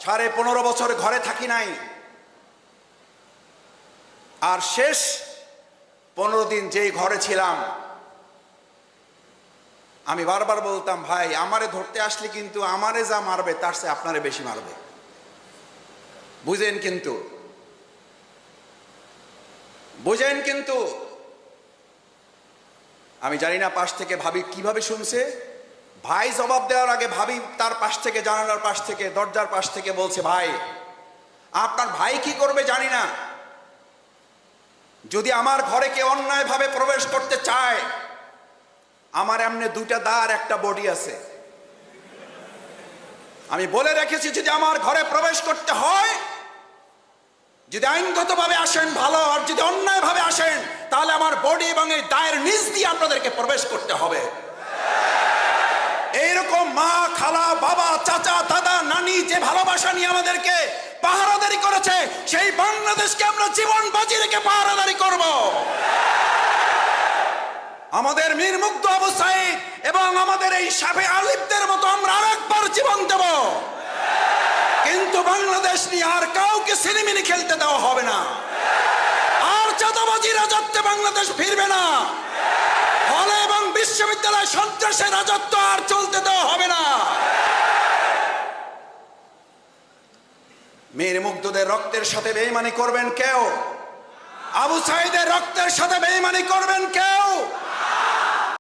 15.5 বছর ঘরে থাকি নাই, আর শেষ 15 দিন যেই ঘরে ছিলাম, আমি বারবার বলতাম, ভাই আমারে ধরতে আসলে কিন্তু আমারে যা মারবে তার চেয়ে আপনারে বেশি মারবে, বুঝেন কিন্তু, বুঝেন কিন্তু। আমি জানি না পাশ থেকে ভাবি কিভাবে শুনছে। ভাই জবাব দেওয়ার আগে ভাবি তার পাশ থেকে, জানালার পাশ থেকে, দরজার পাশ থেকে বলছে, ভাই আপনার ভাই কি করবে জানি না, যদি আমার ঘরে কেউ অন্যায়ভাবে প্রবেশ করতে চায়, আমার এমনি 2টা দাঁড়, একটা বডি আছে। আমি বলে রেখেছি, যদি আমার ঘরে প্রবেশ করতে হয়, যদি আইনগতভাবে আসেন ভালো, আর যদি অন্যায়ভাবে আসেন তাহলে আমার বডি এবং এই দায়ের নিচ দিয়ে আপনাদেরকে প্রবেশ করতে হবে। এইরকম মা, খালা, বাবা, চাচা, দাদা, নানি যে ভালোবাসা নিয়ে আমাদেরকে পাহারাদারি করেছে, সেই বাংলাদেশকে আমরা জীবন বাজি রেখে পাহারাদারি করব। আমাদের মীর মুগ্ধ আবু সাঈদ এবং আমাদের এই শাফি আলিফদের মতো আমরা আরেকবার জীবন দেব, কিন্তু বাংলাদেশ নিয়ে আর কাউকে সিনেমিনি খেলতে দেওয়া হবে না, আর চাঁদাবাজি রাজত্বে বাংলাদেশ ফিরবে না, হলে এবং বিশ্ববিদ্যালয় সন্ত্রাসের রাজত্ব আর চলতে দেওয়া হবে না। মীর মুগ্ধদের রক্তের সাথে বেঈমানি করবেন কেউ? আবু সাঈদের রক্তের সাথে বেঈমানি করবেন কেউ?